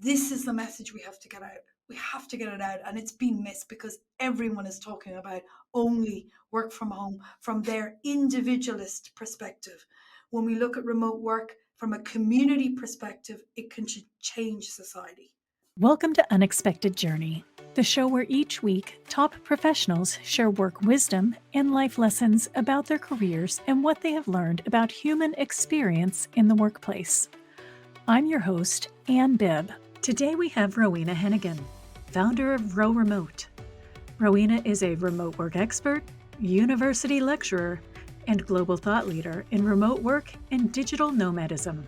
This is the message we have to get out. We have to get it out. And it's been missed because everyone is talking about only work from home from their individualist perspective. When we look at remote work from a community perspective, it can change society. Welcome to Unexpected Journey, the show where each week top professionals share work wisdom and life lessons about their careers and what they have learned about human experience in the workplace. I'm your host, Ann Bibb. Today we have Rowena Hennigan, founder of Row Remote. Rowena is a remote work expert, university lecturer, and global thought leader in remote work and digital nomadism.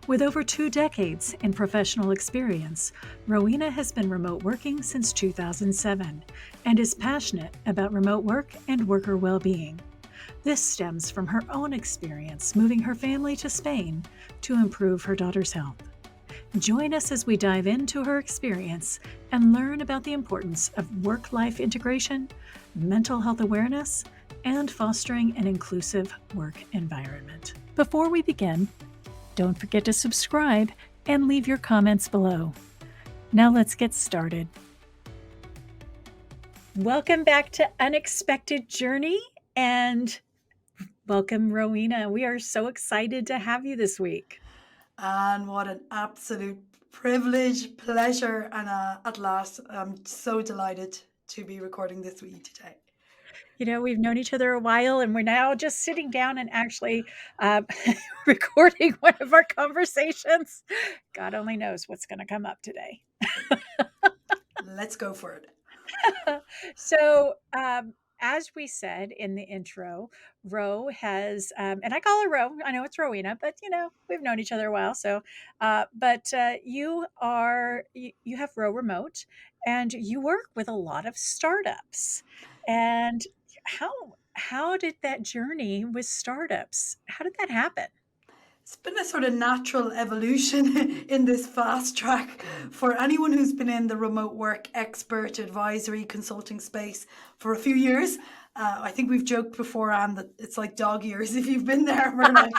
With over 2 decades in professional experience, Rowena has been remote working since 2007 and is passionate about remote work and worker well-being. This stems from her own experience moving her family to Spain to improve her daughter's health. Join us as we dive into her experience and learn about the importance of work-life integration, mental health awareness, and fostering an inclusive work environment. Before we begin, don't forget to subscribe and leave your comments below. Now let's get started. Welcome back to Unexpected Journey and welcome, Rowena. We are so excited to have you this week. And what an absolute privilege, pleasure, and at last, I'm so delighted to be recording this with you today. You know, we've known each other a while and we're now just sitting down and actually recording one of our conversations. God only knows what's going to come up today. Let's go for it. So, as we said in the intro, Ro has, and I call her Ro. I know it's Rowena, but you know we've known each other a while. So, but you have Ro Remote, and you work with a lot of startups. And how did that journey with startups? How did that happen? It's been a sort of natural evolution in this fast track for anyone who's been in the remote work expert advisory consulting space for a few years. I think we've joked before, Anne, that it's like dog years. If you've been there for like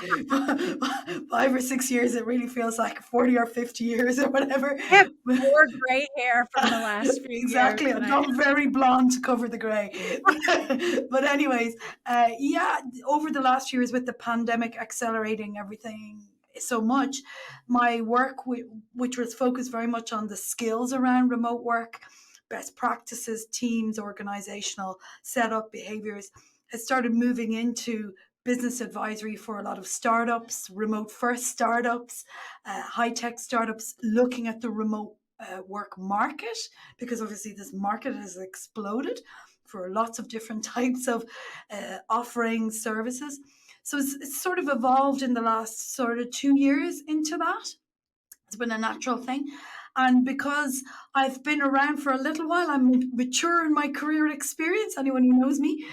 5 or 6 years, it really feels like 40 or 50 years or whatever. I have more gray hair from the last few years Exactly. than I've I. gone very blonde to cover the grey. But anyways, yeah, over the last years with the pandemic accelerating everything so much, my work, which was focused very much on the skills around remote work, best practices, teams, organizational setup, behaviors, has started moving into business advisory for a lot of startups, remote first startups, high tech startups looking at the remote work market, because obviously this market has exploded for lots of different types of offerings, services. So it's sort of evolved in the last sort of 2 years into that. It's been a natural thing. And because I've been around for a little while, I'm mature in my career experience. Anyone who knows me,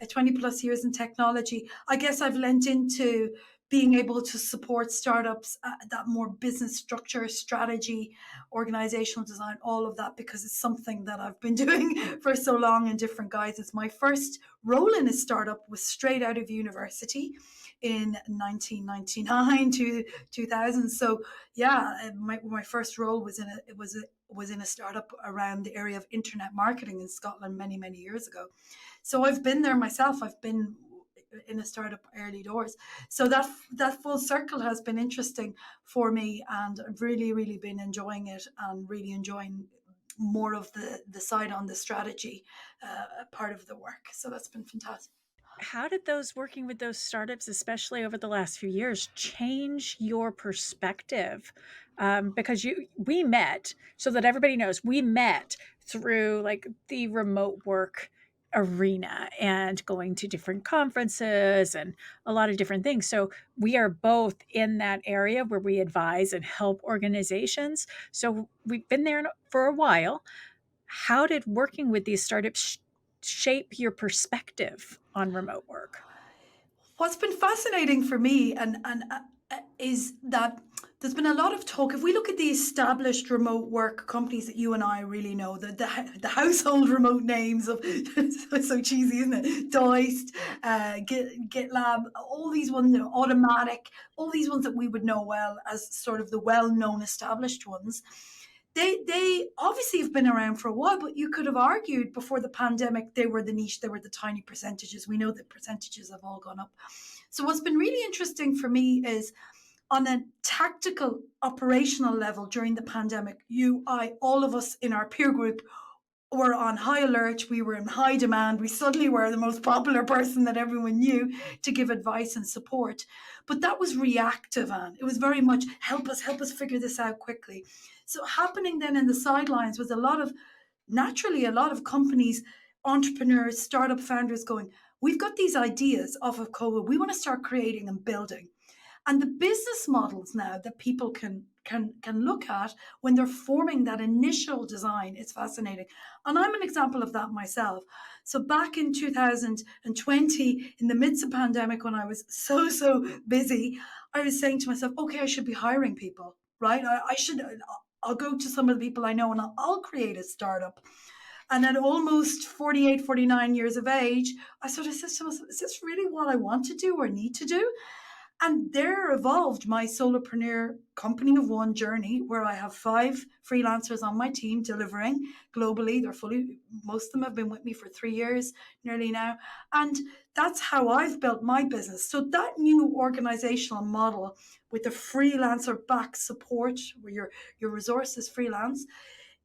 20 plus years in technology, I guess I've lent into being able to support startups, that more business structure, strategy, organizational design, all of that, because it's something that I've been doing for so long in different guises. My first role in a startup was straight out of university in 1999 to 2000. So yeah, my first role was in a startup around the area of internet marketing in Scotland many years ago. So I've been there myself. I've been in a startup early doors. So that full circle has been interesting for me, and I've really been enjoying it and really enjoying more of the side on the strategy part of the work. So that's been fantastic. How did those working with those startups, especially over the last few years, change your perspective? Because we met, so that everybody knows, we met through like the remote work arena and going to different conferences and a lot of different things. So we are both in that area where we advise and help organizations. So we've been there for a while. How did working with these startups shape your perspective on remote work? What's been fascinating for me and is that There's been a lot of talk. If we look at the established remote work companies that you and I really know, the household remote names of it's so cheesy, isn't it? Doist, GitLab, all these ones, Automatic, all these ones that we would know well as sort of the well-known established ones. They obviously have been around for a while, but you could have argued before the pandemic they were the niche, they were the tiny percentages. We know that percentages have all gone up. So what's been really interesting for me is on a tactical operational level during the pandemic, all of us in our peer group were on high alert. We were in high demand. We suddenly were the most popular person that everyone knew to give advice and support. But that was reactive, Anne. It was very much help us figure this out quickly. So happening then in the sidelines was naturally a lot of companies, entrepreneurs, startup founders going, we've got these ideas off of COVID. We want to start creating and building. And the business models now that people can look at when they're forming that initial design, it's fascinating. And I'm an example of that myself. So back in 2020, in the midst of pandemic, when I was so busy, I was saying to myself, okay, I should be hiring people, right? I'll go to some of the people I know and I'll create a startup. And at almost 48, 49 years of age, I sort of said to myself, is this really what I want to do or need to do? And there evolved my solopreneur company of one journey, where I have 5 freelancers on my team delivering globally. Most of them have been with me for 3 years nearly now. And that's how I've built my business. So that new organizational model with the freelancer back support, where your resources freelance,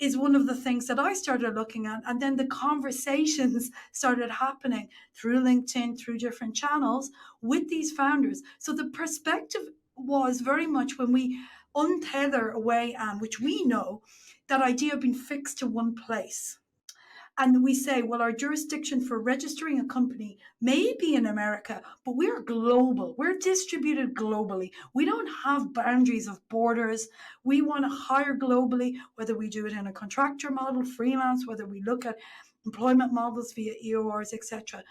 is one of the things that I started looking at. And then the conversations started happening through LinkedIn, through different channels with these founders. So the perspective was very much when we untether away, and which we know that idea of being fixed to one place. And we say, well, our jurisdiction for registering a company may be in America, but we're global. We're distributed globally. We don't have boundaries of borders. We want to hire globally, whether we do it in a contractor model, freelance, whether we look at employment models via EORs, etc.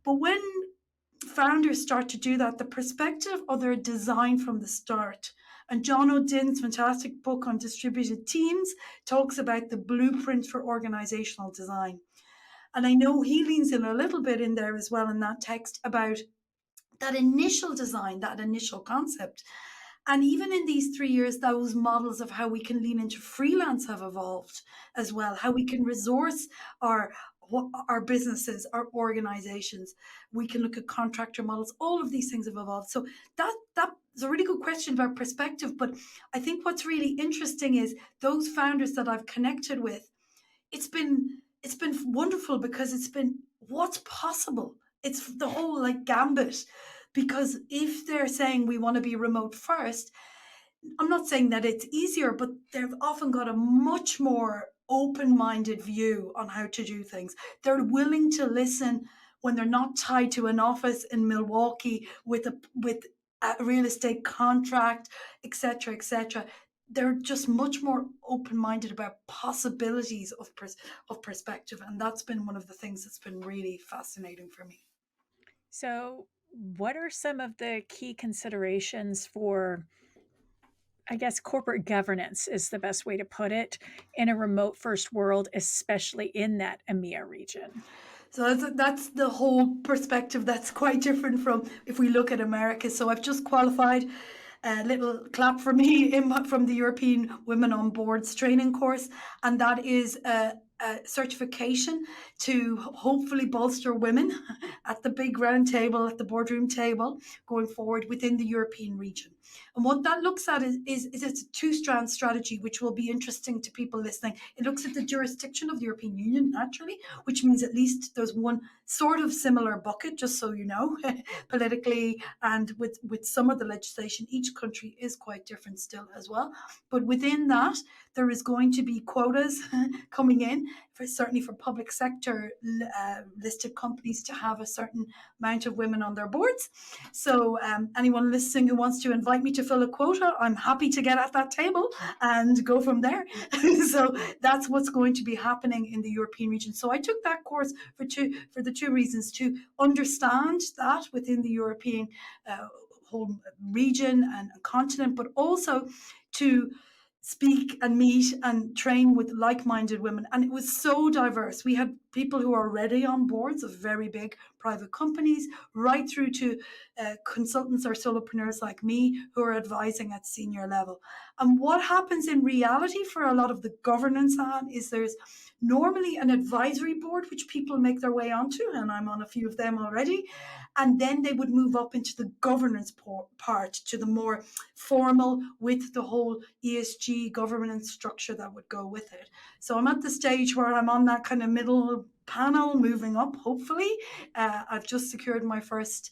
But when founders start to do that, the perspective of their design from the start. And John O'Dinn's fantastic book on distributed teams talks about the blueprint for organizational design. And I know he leans in a little bit in there as well in that text about that initial design, that initial concept. And even in these 3 years, those models of how we can lean into freelance have evolved as well, how we can resource our businesses, our organizations. We can look at contractor models. All of these things have evolved. So that's a really good question about perspective. But I think what's really interesting is those founders that I've connected with, it's been wonderful because it's been what's possible. It's the whole like gambit. Because if they're saying we want to be remote first, I'm not saying that it's easier, but they've often got a much more open-minded view on how to do things. They're willing to listen when they're not tied to an office in Milwaukee with a real estate contract, etc., etc. They're just much more open-minded about possibilities of perspective, and that's been one of the things that's been really fascinating for me. So, what are some of the key considerations for, I guess, corporate governance is the best way to put it, in a remote first world, especially in that EMEA region? So that's the whole perspective that's quite different from if we look at America. So I've just qualified, a little clap for me, from the European Women on Boards training course, and that is a certification to hopefully bolster women at the big round table, at the boardroom table, going forward within the European region. And what that looks at is it's a 2-strand strategy, which will be interesting to people listening. It looks at the jurisdiction of the European Union, naturally, which means at least there's one sort of similar bucket, just so you know, politically, and with some of the legislation, each country is quite different still as well. But within that, there is going to be quotas coming in, certainly for public sector listed companies to have a certain amount of women on their boards. So anyone listening who wants to invite me to fill a quota, I'm happy to get at that table and go from there. So that's what's going to be happening in the European region. So I took that course for the two reasons: to understand that within the European whole region and continent, but also to speak and meet and train with like-minded women. And it was so diverse. We had people who are already on boards of very big private companies, right through to consultants or solopreneurs like me who are advising at senior level. And what happens in reality for a lot of the governance on is there's normally an advisory board which people make their way onto, and I'm on a few of them already, and then they would move up into the governance part, to the more formal, with the whole ESG governance structure that would go with it. So I'm at the stage where I'm on that kind of middle panel, moving up, hopefully. I've just secured my first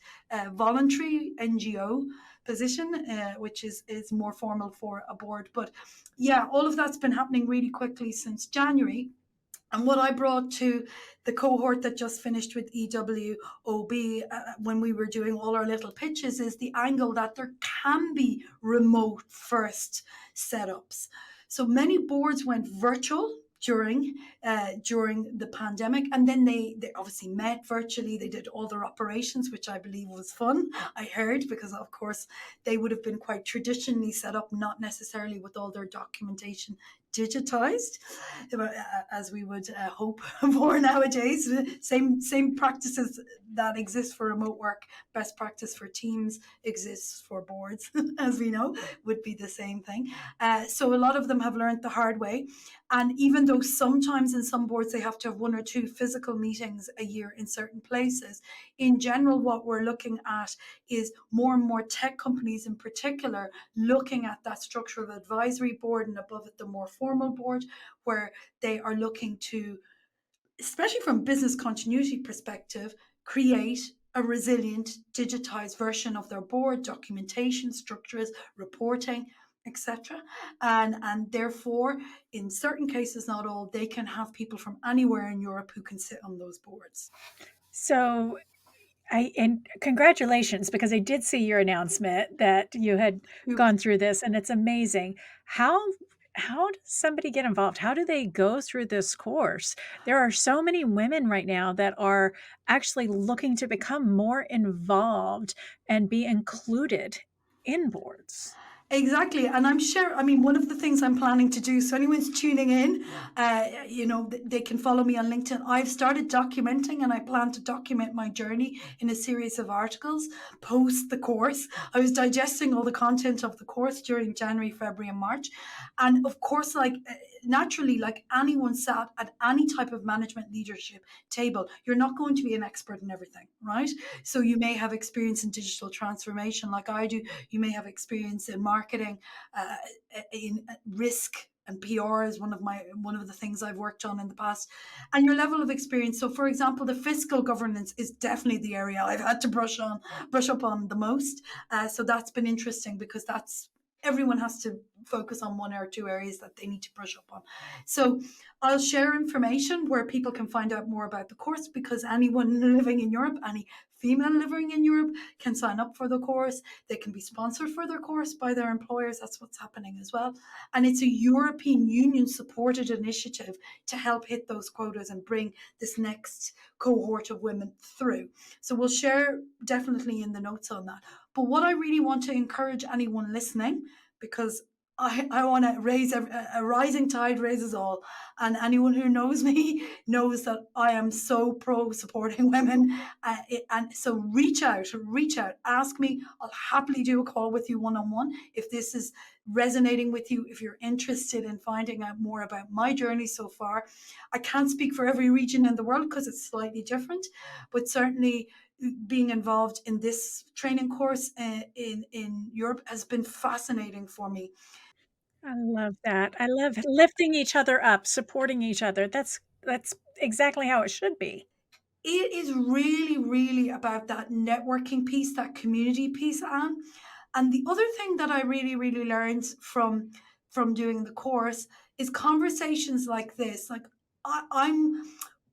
voluntary NGO position, which is more formal for a board. But yeah, all of that's been happening really quickly since January. And what I brought to the cohort that just finished with EWOB, when we were doing all our little pitches, is the angle that there can be remote first setups. So many boards went virtual during the pandemic, and then they obviously met virtually. They did all their operations, which I believe was fun. I heard, because of course they would have been quite traditionally set up, not necessarily with all their documentation digitized, as we would hope for nowadays. Same practices that exist for remote work, best practice for teams exists for boards, as we know, would be the same thing. So a lot of them have learned the hard way. And even though sometimes in some boards they have to have one or two physical meetings a year in certain places, in general, what we're looking at is more and more tech companies in particular looking at that structure of advisory board, and above it the more formal board, where they are looking to, especially from business continuity perspective, create a resilient digitized version of their board, documentation, structures, reporting, etc. And therefore, in certain cases, not all, they can have people from anywhere in Europe who can sit on those boards. So and congratulations, because I did see your announcement that you had gone through this, and it's amazing. How does somebody get involved? How do they go through this course? There are so many women right now that are actually looking to become more involved and be included in boards. Exactly. And I'm sure, I mean, one of the things I'm planning to do, so anyone's tuning in, they can follow me on LinkedIn. I've started documenting, and I plan to document my journey in a series of articles post the course. I was digesting all the content of the course during January, February, and March. And of course, naturally, like anyone sat at any type of management leadership table, you're not going to be an expert in everything, right? So you may have experience in digital transformation like I do. You may have experience in marketing, in risk, and PR is one of the things I've worked on in the past, and your level of experience. So, for example, the fiscal governance is definitely the area I've had to brush up on the most. So that's been interesting, because that's everyone has to focus on one or two areas that they need to brush up on. So I'll share information where people can find out more about the course, because anyone living in Europe, any female living in Europe, can sign up for the course. They can be sponsored for their course by their employers. That's what's happening as well. And it's a European Union supported initiative to help hit those quotas and bring this next cohort of women through. So we'll share definitely in the notes on that. But what I really want to encourage anyone listening, because I want to raise a rising tide raises all. And anyone who knows me knows that I am so pro supporting women. And so reach out, ask me. I'll happily do a call with you one-on-one if this is resonating with you, if you're interested in finding out more about my journey so far. I can't speak for every region in the world because it's slightly different, but certainly being involved in this training course in Europe has been fascinating for me. I love that. I love lifting each other up, supporting each other. That's exactly how it should be. It is really, really about that networking piece, that community piece, Anne. And the other thing that I really, really learned from doing the course is conversations like this. Like I'm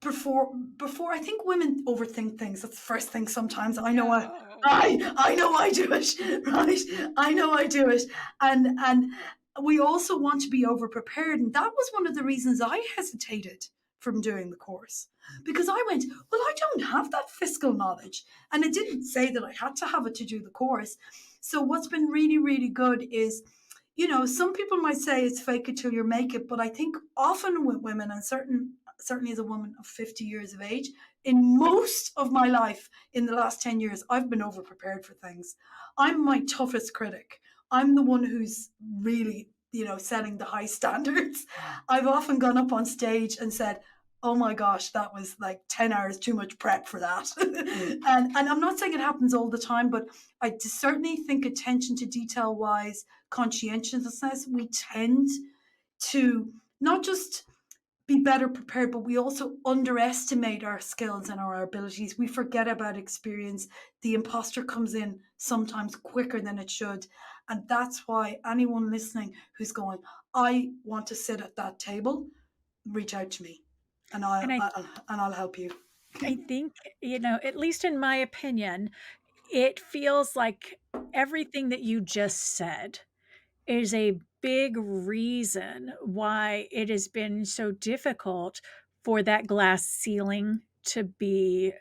before I think women overthink things. That's the first thing sometimes. I know I do it, right? I know I do it. And we also want to be over prepared. And that was one of the reasons I hesitated from doing the course, because I went, well, I don't have that fiscal knowledge. And it didn't say that I had to have it to do the course. So what's been really, really good is, some people might say it's fake it till you make it, but I think often with women, and certainly as a woman of 50 years of age, in most of my life in the last 10 years, I've been over prepared for things. I'm my toughest critic. I'm the one who's really, setting the high standards. I've often gone up on stage and said, oh my gosh, that was like 10 hours too much prep for that. And I'm not saying it happens all the time, but I certainly think attention to detail wise, conscientiousness, we tend to not just be better prepared, but we also underestimate our skills and our abilities. We forget about experience. The imposter comes in sometimes quicker than it should. And that's why anyone listening who's going, I want to sit at that table, reach out to me and And I'll help you. I think, at least in my opinion, it feels like everything that you just said is a big reason why it has been so difficult for that glass ceiling to be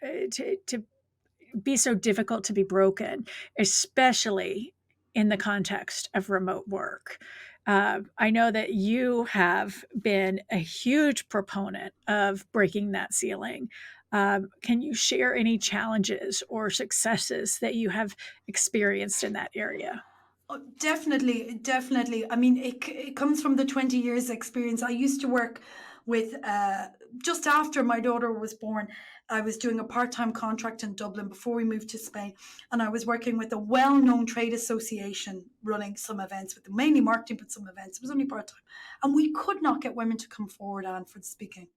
so difficult to be broken, especially in the context of remote work. I know that you have been a huge proponent of breaking that ceiling. Can you share any challenges or successes that you have experienced in that area? Oh, definitely, definitely. I mean, it comes from the 20 years experience. I used to work with, just after my daughter was born, I was doing a part-time contract in Dublin before we moved to Spain. And I was working with a well-known trade association running some events with them, mainly marketing, but some events. It was only part-time. And we could not get women to come forward, Anne, for the speaking.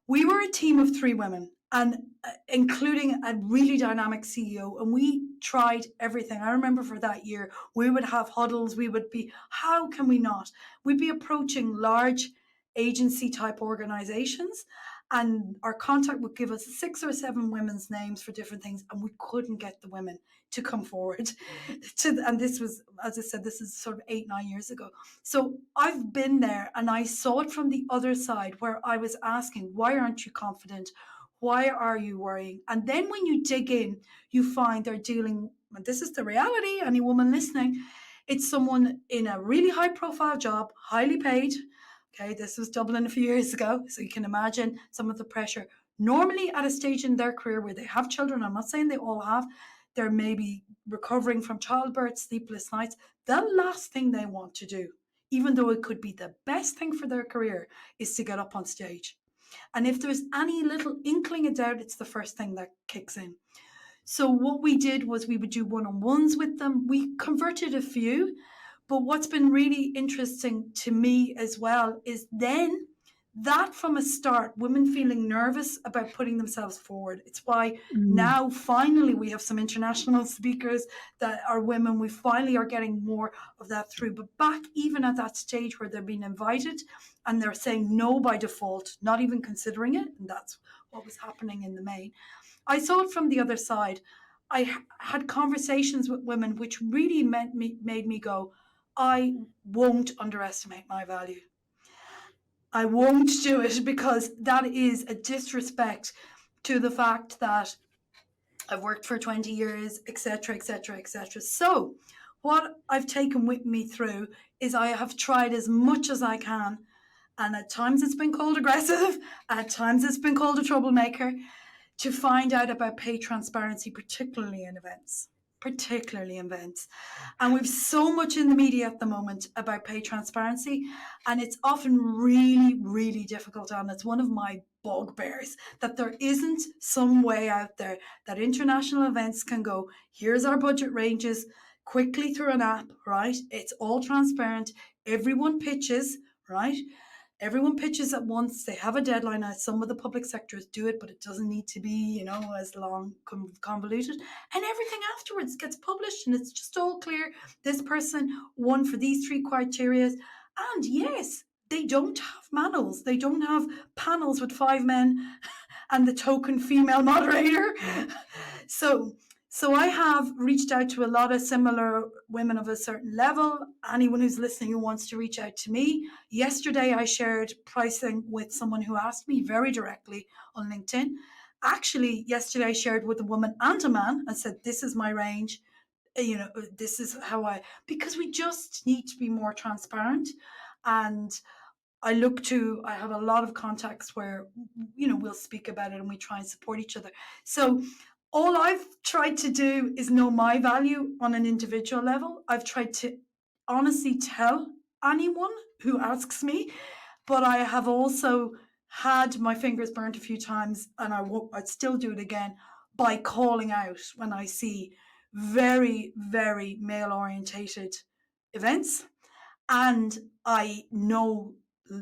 We were a team of three women, and including a really dynamic CEO, and we tried everything. I remember for that year we would have huddles. We would be, how can we not, we'd be approaching large agency type organizations, and our contact would give us 6 or 7 women's names for different things, and we couldn't get the women to come forward and this was, as I said, this is sort of 8-9 years ago. So I've been there and I saw it from the other side where I was asking, why aren't you confident? Why are you worrying? And then when you dig in, you find they're dealing, and this is the reality, any woman listening, it's someone in a really high profile job, highly paid. Okay, this was Dublin a few years ago. So you can imagine some of the pressure. Normally at a stage in their career where they have children, I'm not saying they all have, they're maybe recovering from childbirth, sleepless nights. The last thing they want to do, even though it could be the best thing for their career, is to get up on stage. And if there's any little inkling of doubt, it's the first thing that kicks in. So what we did was we would do one-on-ones with them. We converted a few, but what's been really interesting to me as well is then that from a start, women feeling nervous about putting themselves forward. It's why Mm. now finally we have some international speakers that are women. We finally are getting more of that through. But back even at that stage where they're being invited and they're saying no by default, not even considering it, and that's what was happening in the main. I saw it from the other side. I had conversations with women which really made me go, I won't underestimate my value. I won't do it because that is a disrespect to the fact that I've worked for 20 years, etc., etc., etc. So, what I've taken with me through is I have tried as much as I can, and at times it's been called aggressive, at times it's been called a troublemaker, to find out about pay transparency, particularly in events. Particularly in events. And we've so much in the media at the moment about pay transparency, and it's often really, really difficult. And it's one of my bugbears that there isn't some way out there that international events can go, here's our budget ranges quickly through an app, right? It's all transparent. Everyone pitches, right? Everyone pitches at once. They have a deadline. Now, some of the public sectors do it, but it doesn't need to be, as long convoluted. And everything afterwards gets published, and it's just all clear. This person won for these 3 criteria. And yes, they don't have manuals. They don't have panels with 5 men and the token female moderator. So so I have reached out to a lot of similar women of a certain level. Anyone who's listening who wants to reach out to me. Yesterday, I shared pricing with someone who asked me very directly on LinkedIn. Actually, yesterday I shared with a woman and a man and said, this is my range. This is how because we just need to be more transparent. And I have a lot of contacts where, we'll speak about it and we try and support each other. So all I've tried to do is know my value on an individual level. I've tried to honestly tell anyone who asks me, but I have also had my fingers burnt a few times, and I'd still do it again by calling out when I see very, very male orientated events. And I know,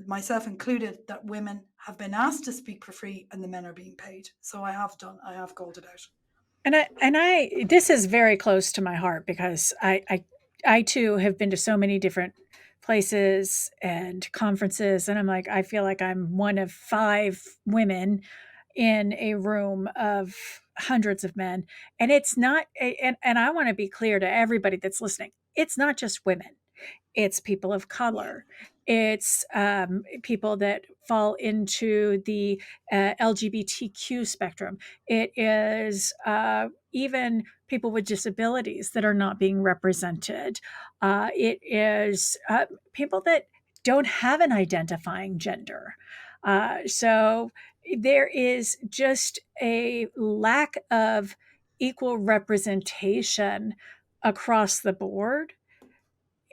myself included, that women have been asked to speak for free and the men are being paid. So I have called it out. And I this is very close to my heart because I too have been to so many different places and conferences, and I'm like, I feel like I'm one of 5 women in a room of hundreds of men. And it's not and I want to be clear to everybody that's listening. It's not just women. It's people of Yeah. color. It's people that fall into the LGBTQ spectrum. It is even people with disabilities that are not being represented. It is people that don't have an identifying gender. So there is just a lack of equal representation across the board,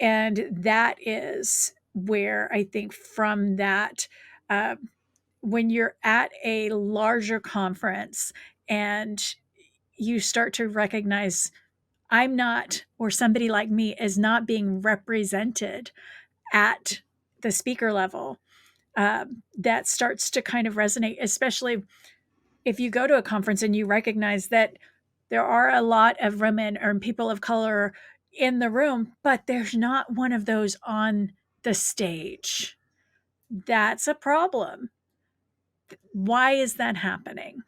and that is where I think from that, uh, when you're at a larger conference and you start to recognize I'm not, or somebody like me is not being represented at the speaker level, that starts to kind of resonate, especially if you go to a conference and you recognize that there are a lot of women or people of color in the room, but there's not one of those on the stage. That's a problem. Why is that happening?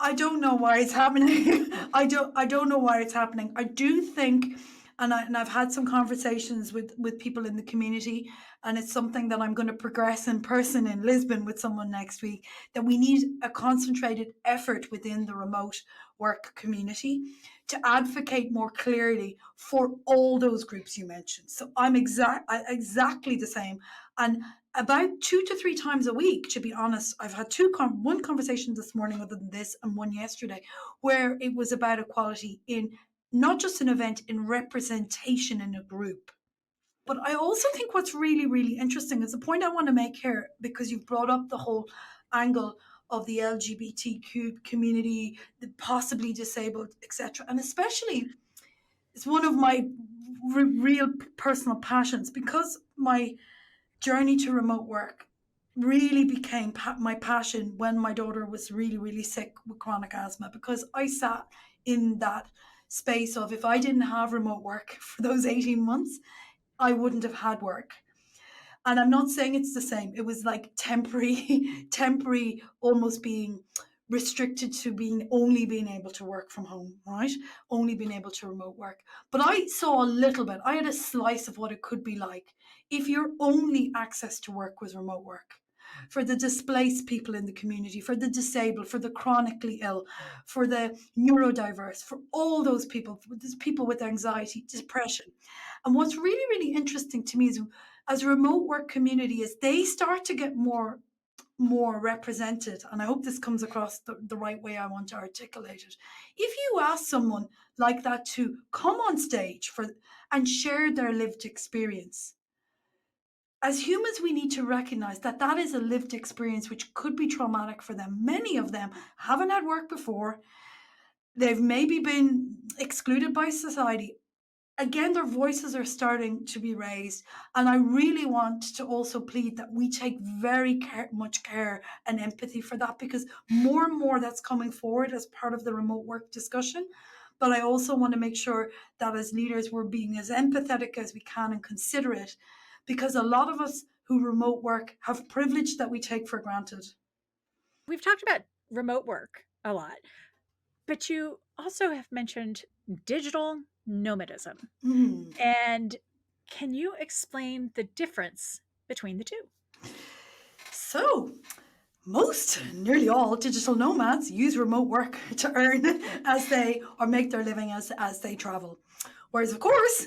I don't know why it's happening. I don't know why it's happening. I do think, and I've had some conversations with people in the community, and it's something that I'm going to progress in person in Lisbon with someone next week, that we need a concentrated effort within the remote work community to advocate more clearly for all those groups you mentioned. So exactly the same. And about 2 to 3 times a week, to be honest, I've had one conversation this morning other than this, and one yesterday, where it was about equality in not just an event, in representation in a group. But I also think what's really, really interesting is the point I want to make here, because you've brought up the whole angle of the LGBTQ community, the possibly disabled, etc. And especially, it's one of my real personal passions, because my journey to remote work really became my passion when my daughter was really, really sick with chronic asthma, because I sat in that space of, if I didn't have remote work for those 18 months, I wouldn't have had work. And I'm not saying it's the same. It was like temporary, temporary, almost being restricted to being able to work from home, right? Only being able to remote work. But I saw a little bit, I had a slice of what it could be like if your only access to work was remote work. For the displaced people in the community, for the disabled, for the chronically ill, for the neurodiverse, for all those people, for these people with anxiety, depression. And what's really, really interesting to me is, as a remote work community, as they start to get more represented, and I hope this comes across the right way I want to articulate it. If you ask someone like that to come on stage and share their lived experience, as humans, we need to recognize that that is a lived experience which could be traumatic for them. Many of them haven't had work before. They've maybe been excluded by society. Again, their voices are starting to be raised. And I really want to also plead that we take very much care and empathy for that, because more and more that's coming forward as part of the remote work discussion. But I also want to make sure that as leaders, we're being as empathetic as we can and considerate, because a lot of us who remote work have privilege that we take for granted. We've talked about remote work a lot, but you also have mentioned digital nomadism. Mm. And can you explain the difference between the two? So, nearly all digital nomads use remote work to earn as they or make their living as they travel. Whereas, of course,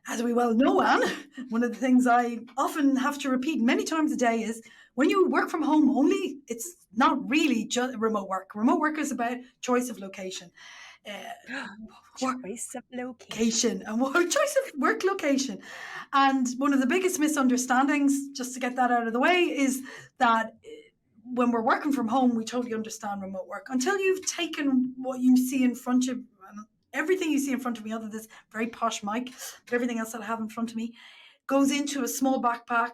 as we well know, Anne, one of the things I often have to repeat many times a day is when you work from home only, it's not really just remote work. Remote work is about choice of location. Uh, Choice of location and choice of work location. And one of the biggest misunderstandings, just to get that out of the way, is that when we're working from home, we totally understand remote work until you've taken what you see in front of everything you see in front of me, other than this very posh mic, but everything else that I have in front of me goes into a small backpack,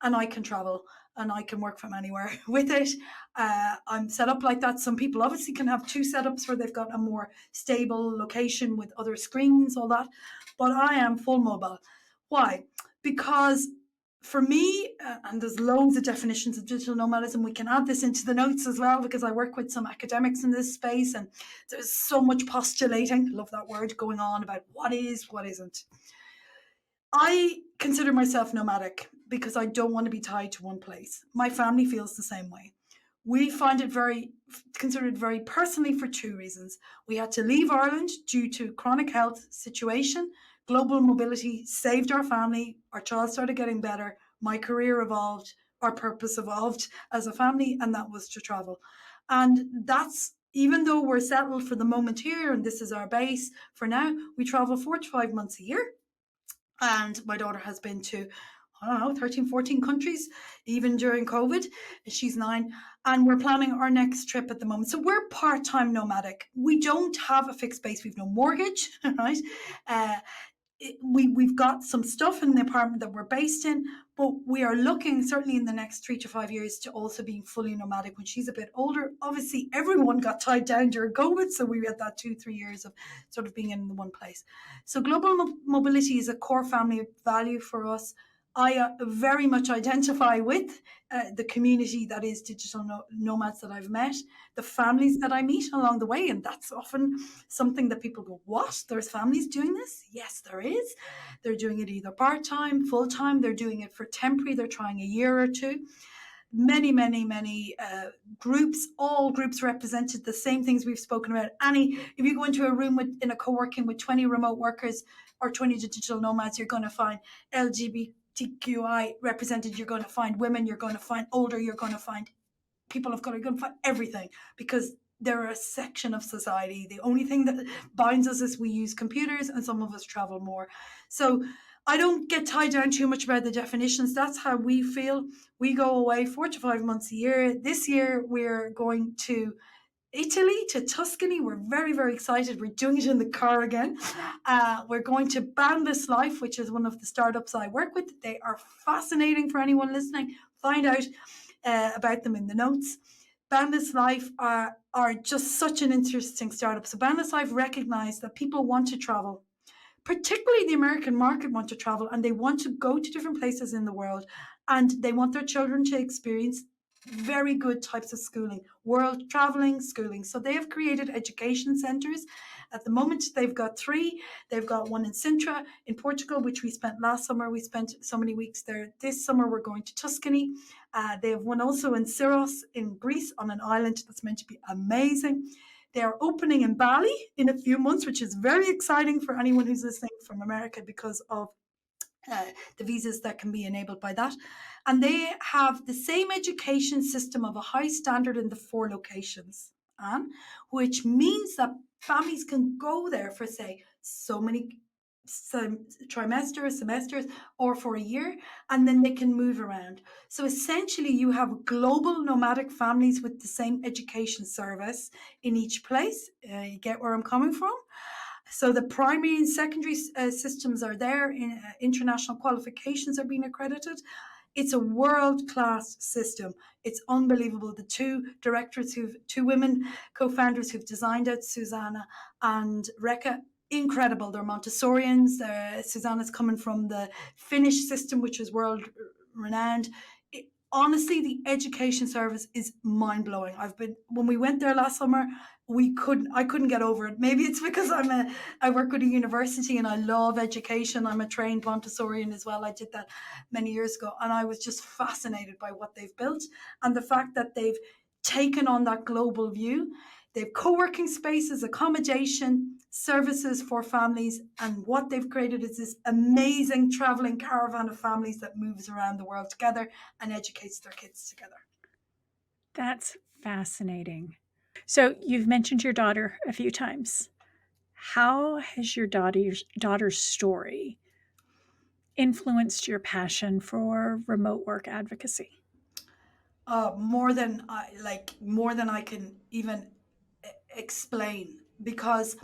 and I can travel and I can work from anywhere with it. I'm set up like that. Some people obviously can have two setups where they've got a more stable location with other screens, all that. But I am full mobile. Why? Because for me, and there's loads of definitions of digital nomadism, we can add this into the notes as well, because I work with some academics in this space, and there's so much postulating, love that word, going on about what is, what isn't. I consider myself nomadic because I don't want to be tied to one place. My family feels the same way. We find it considered very personally for two reasons. We had to leave Ireland due to chronic health situation. Global mobility saved our family. Our child started getting better. My career evolved. Our purpose evolved as a family, and that was to travel. And that's, even though we're settled for the moment here and this is our base for now, we travel 4 to 5 months a year. And my daughter has been to, I don't know, 13, 14 countries, even during COVID. She's 9. And we're planning our next trip at the moment. So we're part-time nomadic. We don't have a fixed base. We've no mortgage, right? Uh, we've got some stuff in the apartment that we're based in, but we are looking certainly in the next 3 to 5 years to also being fully nomadic when she's a bit older. Obviously, everyone got tied down during COVID, so we had that 2-3 years of sort of being in the one place. So global mobility is a core family value for us. I very much identify with the community that is digital nomads that I've met, the families that I meet along the way. And that's often something that people go, what? There's families doing this? Yes, there is. They're doing it either part-time, full-time. They're doing it for temporary. They're trying a year or two. Many groups, all groups represented the same things we've spoken about. Annie, if you go into a room in a co-working with 20 remote workers or 20 digital nomads, you're going to find LGBTQI represented. You're going to find women. You're going to find older. You're going to find people of color. You're going to find everything, because they're a section of society. The only thing that binds us is we use computers, and some of us travel more. So I don't get tied down too much about the definitions. That's how we feel. We go away 4 to 5 months a year. This year, we're going to Italy, to Tuscany. We're very, very excited. We're doing it in the car again. We're going to Boundless Life, which is one of the startups I work with. They are fascinating for anyone listening. Find out about them in the notes. Boundless Life are just such an interesting startup. So Boundless Life recognize that people want to travel, particularly the American market want to travel, and they want to go to different places in the world, and they want their children to experience very good types of schooling, world traveling, schooling. So they have created education centers. At the moment, they've got 3. They've got one in Sintra in Portugal, which we spent last summer. We spent so many weeks there. This summer, we're going to Tuscany. They have one also in Syros in Greece on an island that's meant to be amazing. They are opening in Bali in a few months, which is very exciting for anyone who's listening from America because of the visas that can be enabled by that. And they have the same education system of a high standard in the 4 locations, which means that families can go there for, say, so many semesters, or for a year, and then they can move around. So essentially, you have global nomadic families with the same education service in each place. You get where I'm coming from? So the primary and secondary systems are there. International qualifications are being accredited. It's a world-class system. It's unbelievable. The 2 women co-founders who've designed it, Susanna and Rekka, incredible. They're Montessorians. Susanna's coming from the Finnish system, which is world renowned. honestly, the education service is mind blowing. When we went there last summer, I couldn't get over it. Maybe it's because I work with a university and I love education. I'm a trained Montessorian as well. I did that many years ago, and I was just fascinated by what they've built and the fact that they've taken on that global view. They've co-working spaces, accommodation, services for families, and what they've created is this amazing traveling caravan of families that moves around the world together and educates their kids together. That's fascinating. So you've mentioned your daughter a few times. How has your daughter's story influenced your passion for remote work advocacy? More than I can even explain, because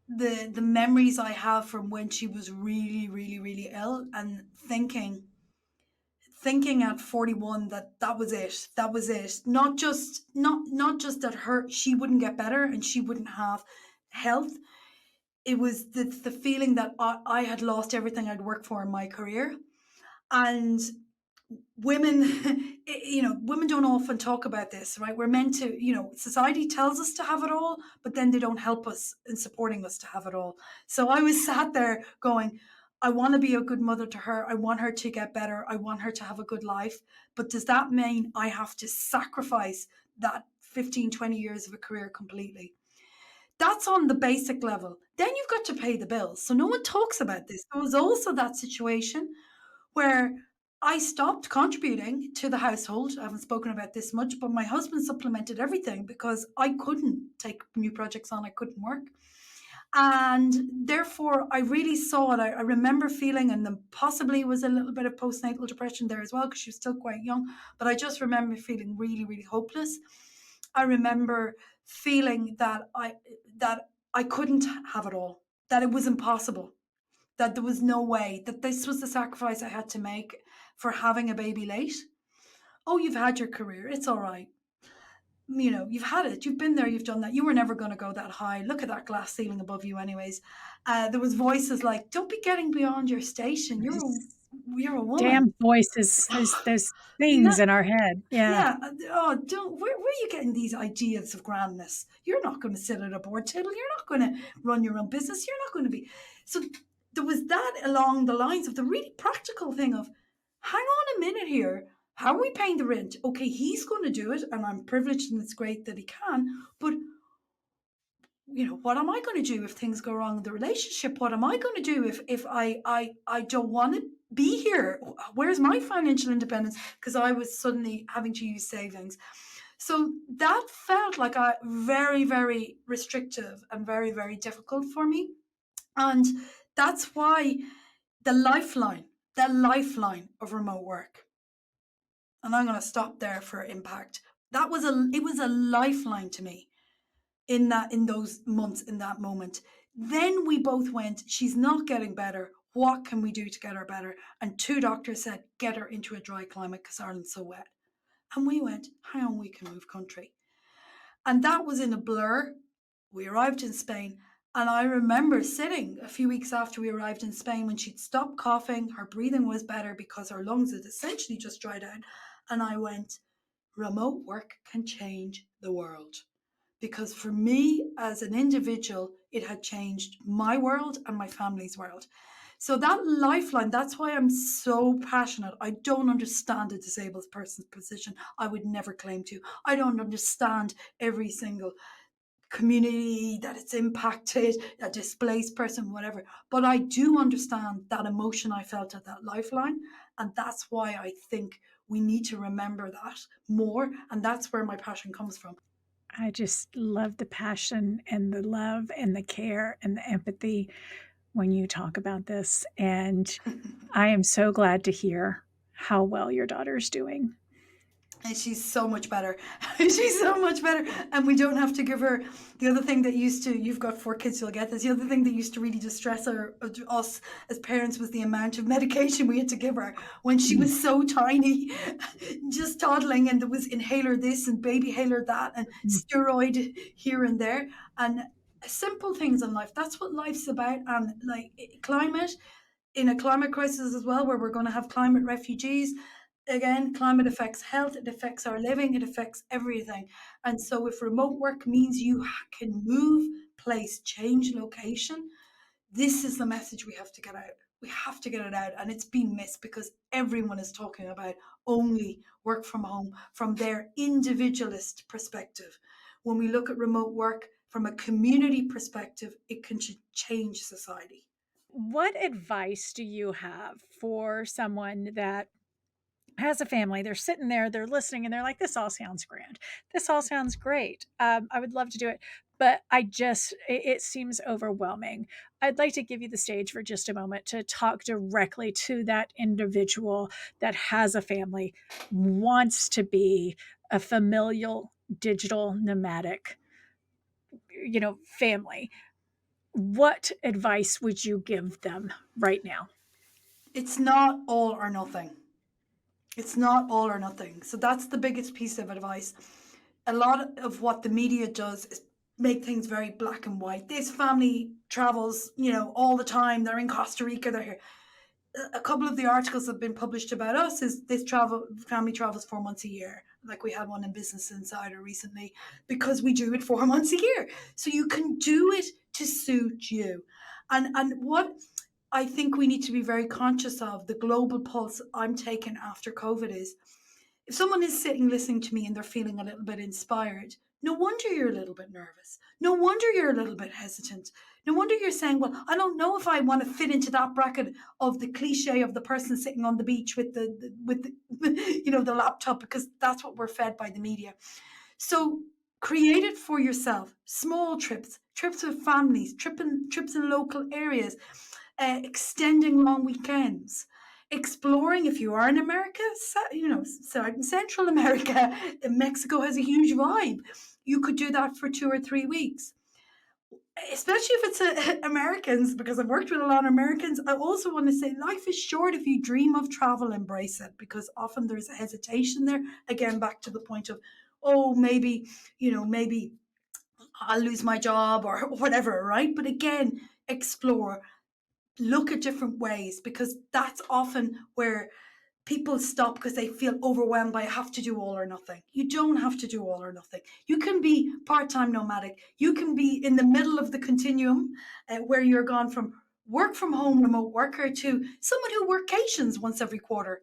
the memories I have from when she was really, really, really ill, and thinking at 41 that that was it, not just that she wouldn't get better and she wouldn't have health. It was the feeling that I had lost everything I'd worked for in my career. And women, women don't often talk about this, right? We're meant to, society tells us to have it all, but then they don't help us in supporting us to have it all. So I was sat there going, I want to be a good mother to her. I want her to get better. I want her to have a good life. But does that mean I have to sacrifice that 15, 20 years of a career completely? That's on the basic level. Then you've got to pay the bills. So no one talks about this. There was also that situation where I stopped contributing to the household. I haven't spoken about this much, but my husband supplemented everything because I couldn't take new projects on, I couldn't work. And therefore, I really saw it. I remember feeling, and then possibly was a little bit of postnatal depression there as well, because she was still quite young. But I just remember feeling really, really hopeless. I remember feeling that I couldn't have it all, that it was impossible, that there was no way, that this was the sacrifice I had to make for having a baby late. Oh, you've had your career. It's all right. You've had it. You've been there. You've done that. You were never going to go that high. Look at that glass ceiling above you, anyways. There was voices like, "Don't be getting beyond your station. You're a woman." Damn voices, those things That, in our head. Yeah. yeah. Oh, don't. Where are you getting these ideas of grandness? You're not going to sit at a board table. You're not going to run your own business. You're not going to be. So there was that along the lines of the really practical thing of, hang on a minute here. How are we paying the rent? Okay, he's going to do it, and I'm privileged, and it's great that he can. But what am I going to do if things go wrong in the relationship? What am I going to do if I don't want to be here? Where's my financial independence? Because I was suddenly having to use savings. So that felt like a very, very restrictive and very, very difficult for me. And that's why the lifeline of remote work, and I'm going to stop there for impact. It was a lifeline to me in those months, in that moment. Then we both went, she's not getting better. What can we do to get her better? And two doctors said, get her into a dry climate because Ireland's so wet. And we went, hang on, we can move country. And that was in a blur. We arrived in Spain. And I remember sitting a few weeks after we arrived in Spain when she'd stopped coughing, her breathing was better because her lungs had essentially just dried out. And I went, remote work can change the world. Because for me as an individual, it had changed my world and my family's world. So that lifeline, that's why I'm so passionate. I don't understand a disabled person's position. I would never claim to. I don't understand every single community that it's impacted, a displaced person, whatever. But I do understand that emotion I felt at that lifeline. And that's why I think we need to remember that more. And that's where my passion comes from. I just love the passion and the love and the care and the empathy when you talk about this. And I am so glad to hear how well your daughter's doing. And she's so much better. She's so much better. And we don't have to give her the other thing that you've got 4 kids, you'll get this. The other thing that used to really distress us as parents was the amount of medication we had to give her when she was so tiny, just toddling, and there was inhaler this and baby haler that and steroid here and there. And simple things in life. That's what life's about. And like climate, in a climate crisis as well, where we're going to have climate refugees, again, climate affects health, it affects our living, it affects everything. And so if remote work means you can move place, change location, this is the message we have to get out. We have to get it out. And it's been missed because everyone is talking about only work from home from their individualist perspective. When we look at remote work from a community perspective, it can change society. What advice do you have for someone that has a family? They're sitting there, they're listening, and they're like, this all sounds grand. This all sounds great. I would love to do it, but it seems overwhelming. I'd like to give you the stage for just a moment to talk directly to that individual that has a family, wants to be a familial digital nomadic, family. What advice would you give them right now? It's not all or nothing. It's not all or nothing. So that's the biggest piece of advice. A lot of what the media does is make things very black and white. This family travels, all the time. They're in Costa Rica, they're here. A couple of the articles that have been published about us is this family travels 4 months a year. Like we had one in Business Insider recently, because we do it 4 months a year. So you can do it to suit you. And what I think we need to be very conscious of, the global pulse I'm taking after COVID, is if someone is sitting listening to me and they're feeling a little bit inspired, no wonder you're a little bit nervous. No wonder you're a little bit hesitant. No wonder you're saying, well, I don't know if I want to fit into that bracket of the cliche of the person sitting on the beach with the the laptop, because that's what we're fed by the media. So create it for yourself. Small trips with families, trips in local areas, extending long weekends, exploring. If you are in America, South and Central America, Mexico has a huge vibe. You could do that for 2 or 3 weeks, especially if it's Americans, because I've worked with a lot of Americans. I also want to say life is short. If you dream of travel, embrace it, because often there's a hesitation there. Again, back to the point of, oh, maybe I'll lose my job or whatever, right? But again, explore, look at different ways, because that's often where people stop, because they feel overwhelmed by, I have to do all or nothing. You don't have to do all or nothing. You can be part-time nomadic. You can be in the middle of the continuum, where you're gone from work from home remote worker to someone who workations once every quarter.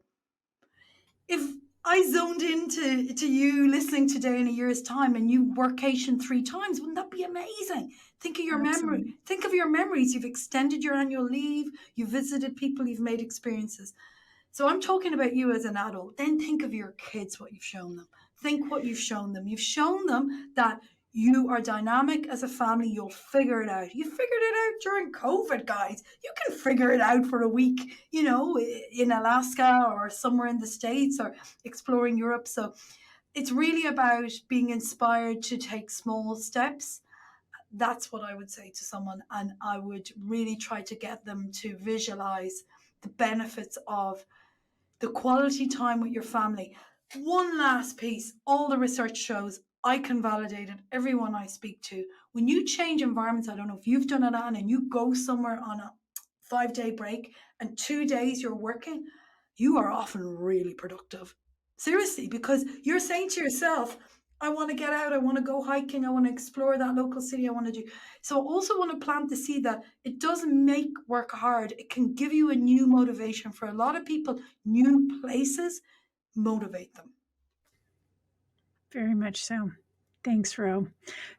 If I zoned into you listening today in a year's time and you workation 3 times, wouldn't that be amazing? Think of your Absolutely. think of your memories. You've extended your annual leave, you've visited people, you've made experiences. So I'm talking about you as an adult. Then think of your kids, what you've shown them. Think what you've shown them. You've shown them that you are dynamic as a family. You'll figure it out. You figured it out during COVID, guys. You can figure it out for a week, in Alaska or somewhere in the States, or exploring Europe. So it's really about being inspired to take small steps. That's what I would say to someone. And I would really try to get them to visualize the benefits of the quality time with your family. One last piece, all the research shows, I can validate it, everyone I speak to, when you change environments, I don't know if you've done it, Anne, and you go somewhere on a 5-day break and 2 days you're working, you are often really productive. Seriously, because you're saying to yourself, I want to get out, I want to go hiking, I want to explore that local city, I want to do. So I also want to plant the seed that it doesn't make work hard. It can give you a new motivation. For a lot of people, new places motivate them. Very much so. Thanks, Ro.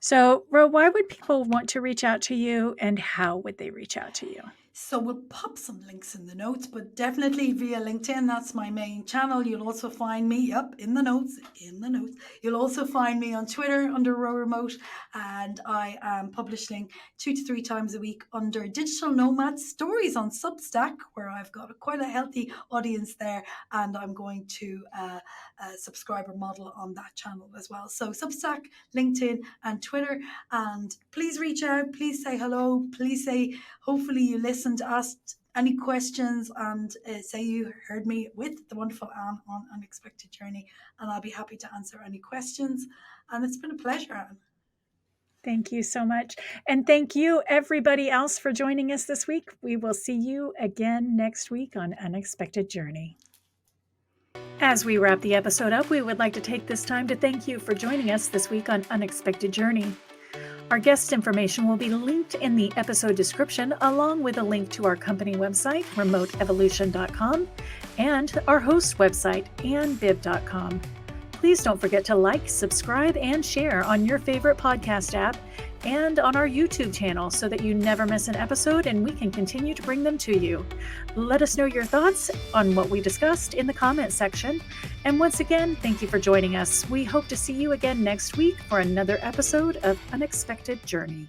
So, Ro, why would people want to reach out to you, and how would they reach out to you? So we'll pop some links in the notes, but definitely via LinkedIn. That's my main channel. You'll also find me up in the notes. You'll also find me on Twitter under Ro Remote, and I am publishing 2 to 3 times a week under Digital Nomad Stories on Substack, where I've got quite a healthy audience there, and I'm going to a subscriber model on that channel as well. So Substack, LinkedIn, and Twitter. And please reach out. Please say hello. Please say, hopefully you listened, asked any questions, and say you heard me with the wonderful Anne on Unexpected Journey, and I'll be happy to answer any questions. And it's been a pleasure, Anne. Thank you so much. And thank you, everybody else, for joining us this week. We will see you again next week on Unexpected Journey. As we wrap the episode up, we would like to take this time to thank you for joining us this week on Unexpected Journey. Our guest information will be linked in the episode description, along with a link to our company website, remoteevolution.com, and our host website, annbib.com. Please don't forget to like, subscribe, and share on your favorite podcast app and on our YouTube channel so that you never miss an episode and we can continue to bring them to you. Let us know your thoughts on what we discussed in the comment section. And once again, thank you for joining us. We hope to see you again next week for another episode of Unexpected Journey.